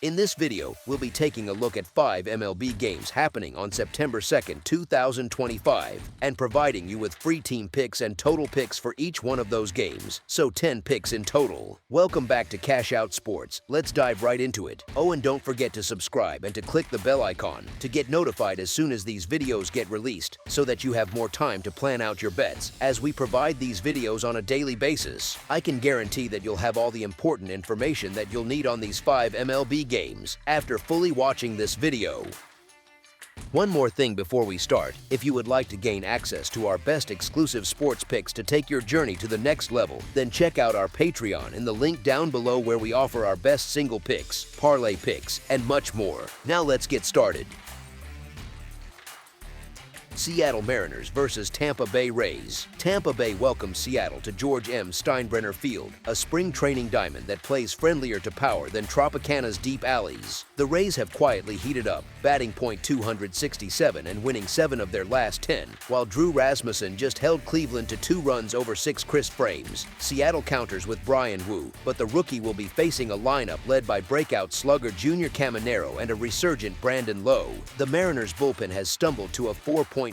In this video, we'll be taking a look at 5 MLB games happening on September 2nd, 2025, and providing you with free team picks and total picks for each one of those games, so 10 picks in total. Welcome back to Cash Out Sports. Let's dive right into it. Oh, and don't forget to subscribe and to click the bell icon to get notified as soon as these videos get released, so that you have more time to plan out your bets. As we provide these videos on a daily basis, I can guarantee that you'll have all the important information that you'll need on these 5 MLB games after fully watching this video. One more thing before we start: if you would like to gain access to our best exclusive sports picks to take your journey to the next level, then check out our Patreon in the link down below, where we offer our best single picks, parlay picks, and much more. Now let's get started. Seattle Mariners versus Tampa Bay Rays. Tampa Bay welcomes Seattle to George M. Steinbrenner Field, a spring training diamond that plays friendlier to power than Tropicana's deep alleys. The Rays have quietly heated up, batting .267 and winning 7 of their last 10, while Drew Rasmussen just held Cleveland to 2 runs over 6 crisp frames. Seattle counters with Bryan Woo, but the rookie will be facing a lineup led by breakout slugger Junior Caminero and a resurgent Brandon Lowe. The Mariners' bullpen has stumbled to a 4.45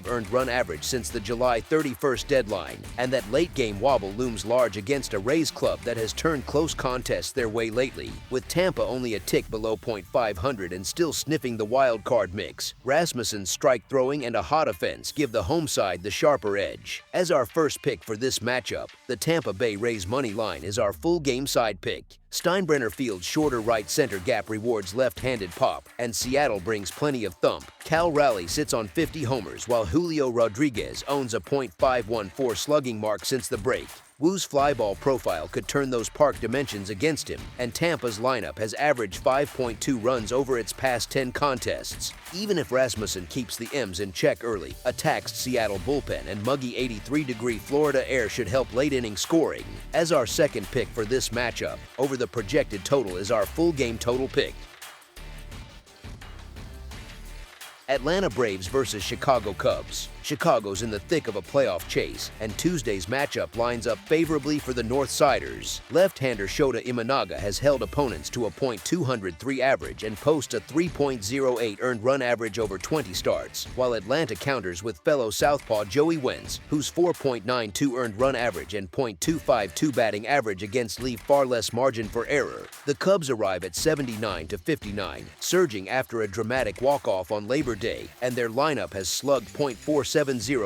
earned run average since the July 31st deadline, and that late-game wobble looms large against a Rays club that has turned close contests their way lately, with Tampa only a tick below .500 and still sniffing the wild card mix. Rasmussen's strike throwing and a hot offense give the home side the sharper edge. As our first pick for this matchup, the Tampa Bay Rays money line is our full game side pick. Steinbrenner Field's shorter right-center gap rewards left-handed pop, and Seattle brings plenty of thump. Cal Raleigh sits on 50 homers, while Julio Rodriguez owns a .514 slugging mark since the break. Woo's flyball profile could turn those park dimensions against him, and Tampa's lineup has averaged 5.2 runs over its past 10 contests. Even if Rasmussen keeps the M's in check early, a taxed Seattle bullpen and muggy 83-degree Florida air should help late-inning scoring. As our second pick for this matchup, over the projected total is our full game total pick. Atlanta Braves versus Chicago Cubs. Chicago's in the thick of a playoff chase, and Tuesday's matchup lines up favorably for the Northsiders. Left-hander Shota Imanaga has held opponents to a .203 average and posts a 3.08 earned run average over 20 starts, while Atlanta counters with fellow southpaw Joey Wentz, whose 4.92 earned run average and .252 batting average against leave far less margin for error. The Cubs arrive at 79-59, surging after a dramatic walk-off on Labor Day, and their lineup has slugged .470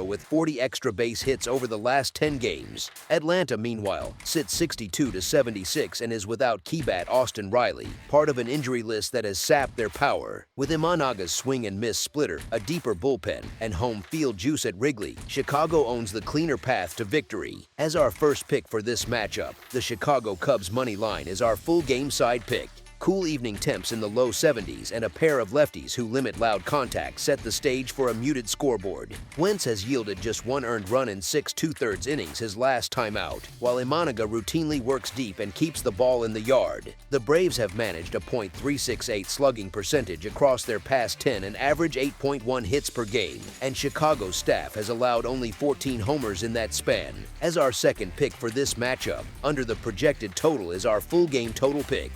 with 40 extra base hits over the last 10 games. Atlanta, meanwhile, sits 62-76 and is without keybat Austin Riley, part of an injury list that has sapped their power. With Imanaga's swing and miss splitter, a deeper bullpen, and home field juice at Wrigley, Chicago owns the cleaner path to victory. As our first pick for this matchup, the Chicago Cubs money line is our full game side pick. Cool evening temps in the low 70s and a pair of lefties who limit loud contact set the stage for a muted scoreboard. Wentz has yielded just 1 earned run in 6 2/3 innings his last time out, while Imanaga routinely works deep and keeps the ball in the yard. The Braves have managed a .368 slugging percentage across their past 10 and average 8.1 hits per game, and Chicago's staff has allowed only 14 homers in that span. As our second pick for this matchup, under the projected total is our full game total pick.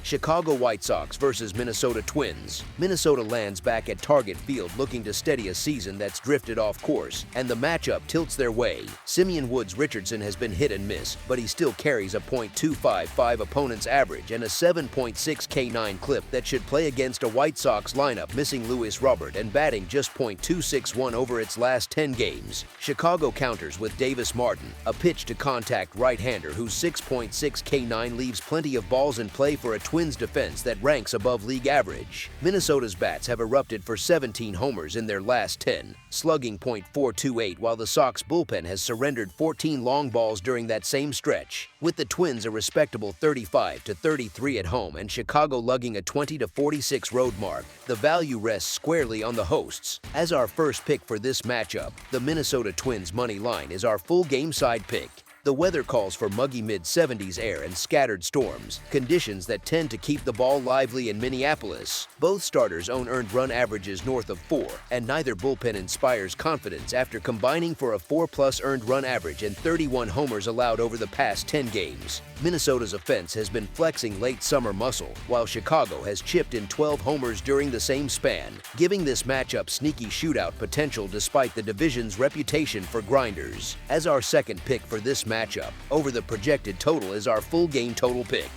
Chicago White Sox versus Minnesota Twins. Minnesota lands back at Target Field looking to steady a season that's drifted off course, and the matchup tilts their way. Simeon Woods Richardson has been hit and miss, but he still carries a .255 opponent's average and a 7.6 K9 clip that should play against a White Sox lineup missing Luis Robert and batting just .261 over its last 10 games. Chicago counters with Davis Martin, a pitch-to-contact right-hander whose 6.6 K9 leaves plenty of balls in play for a Twins defense that ranks above league average. Minnesota's bats have erupted for 17 homers in their last 10, slugging .428, while the Sox bullpen has surrendered 14 long balls during that same stretch. With the Twins a respectable 35-33 at home and Chicago lugging a 20-46 road mark, the value rests squarely on the hosts. As our first pick for this matchup, the Minnesota Twins money line is our full game side pick. The The weather calls for muggy mid-70s air and scattered storms, conditions that tend to keep the ball lively in Minneapolis. Both starters own earned run averages north of 4, and neither bullpen inspires confidence after combining for a 4+ earned run average and 31 homers allowed over the past 10 games. Minnesota's offense has been flexing late summer muscle, while Chicago has chipped in 12 homers during the same span, giving this matchup sneaky shootout potential despite the division's reputation for grinders. As our second pick for this matchup, over the projected total is our full game total pick.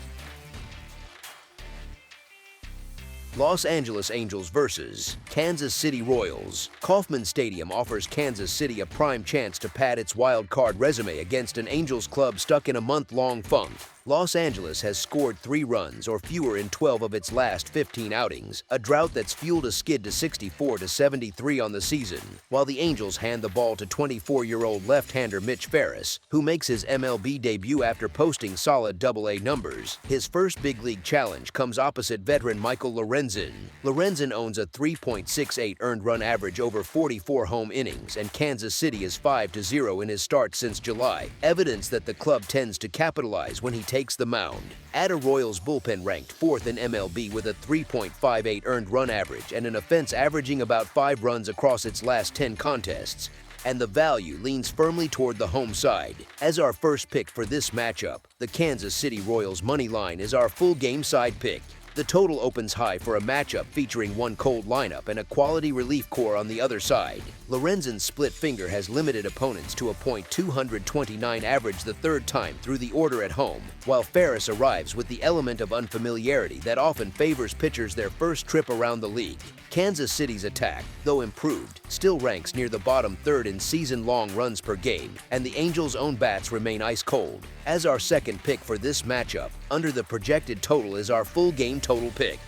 Los Angeles Angels vs. Kansas City Royals. Kauffman Stadium offers Kansas City a prime chance to pad its wild card resume against an Angels club stuck in a month-long funk. Los Angeles has scored 3 runs or fewer in 12 of its last 15 outings, a drought that's fueled a skid to 64-73 on the season, while the Angels hand the ball to 24-year-old left-hander Mitch Ferris, who makes his MLB debut after posting solid Double-A numbers. His first big league challenge comes opposite veteran Michael Lorenzen. Lorenzen owns a 3.68 earned run average over 44 home innings, and Kansas City is 5-0 in his start since July, evidence that the club tends to capitalize when he takes the mound. Add a Royals bullpen ranked 4th in MLB with a 3.58 earned run average and an offense averaging about 5 runs across its last 10 contests, and the value leans firmly toward the home side. As our first pick for this matchup, the Kansas City Royals money line is our full game side pick. The total opens high for a matchup featuring one cold lineup and a quality relief core on the other side. Lorenzen's split finger has limited opponents to a .229 average the third time through the order at home, while Ferris arrives with the element of unfamiliarity that often favors pitchers their first trip around the league. Kansas City's attack, though improved, still ranks near the bottom third in season-long runs per game, and the Angels' own bats remain ice cold. As our second pick for this matchup, under the projected total is our full game total pick.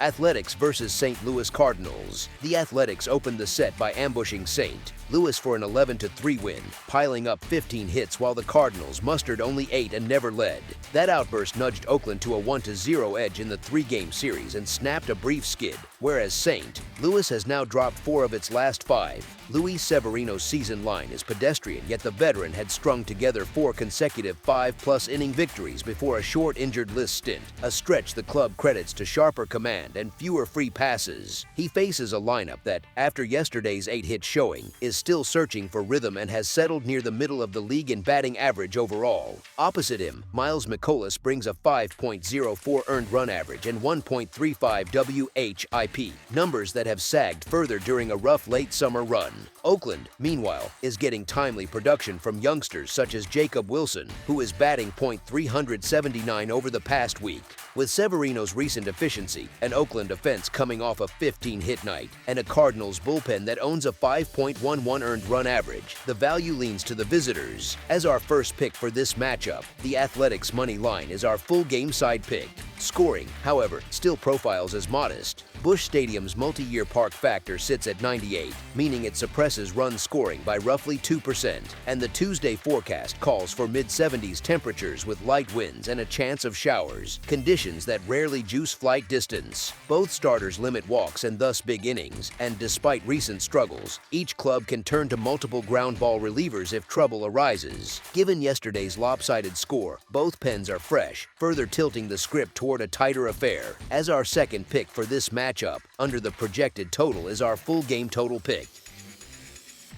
Athletics vs. St. Louis Cardinals. The Athletics opened the set by ambushing St. Louis for an 11-3 win, piling up 15 hits while the Cardinals mustered only 8 and never led. That outburst nudged Oakland to a 1-0 edge in the 3-game series and snapped a brief skid, whereas St. Louis has now dropped 4 of its last 5. Luis Severino's season line is pedestrian, yet the veteran had strung together 4 consecutive 5+ inning victories before a short injured list stint, a stretch the club credits to sharper command and fewer free passes. He faces a lineup that, after yesterday's 8-hit showing, is still searching for rhythm and has settled near the middle of the league in batting average overall. Opposite him, Miles McCollum brings a 5.04 earned run average and 1.35 WHIP, numbers that have sagged further during a rough late summer run. Oakland, meanwhile, is getting timely production from youngsters such as Jacob Wilson, who is batting .379 over the past week. With Severino's recent efficiency, an Oakland offense coming off a 15-hit night, and a Cardinals bullpen that owns a 5.11 earned run average, the value leans to the visitors. As our first pick for this matchup, the Athletics money line is our full game side pick. Scoring, however, still profiles as modest. Busch Stadium's multi-year park factor sits at 98, meaning it suppresses run scoring by roughly 2%, and the Tuesday forecast calls for mid-70s temperatures with light winds and a chance of showers, conditions that rarely juice flight distance. Both starters limit walks and thus big innings, and despite recent struggles, each club can turn to multiple ground ball relievers if trouble arises. Given yesterday's lopsided score, both pens are fresh, further tilting the script toward a tighter affair. As our second pick for this matchup, under the projected total is our full game total pick.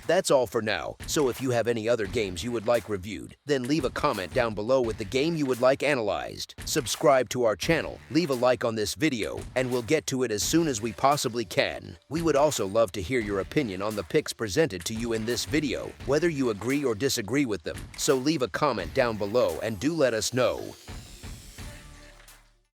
That's all for now, so if you have any other games you would like reviewed, then leave a comment down below with the game you would like analyzed. Subscribe to our channel, leave a like on this video, and we'll get to it as soon as we possibly can. We would also love to hear your opinion on the picks presented to you in this video, whether you agree or disagree with them, so leave a comment down below and do let us know.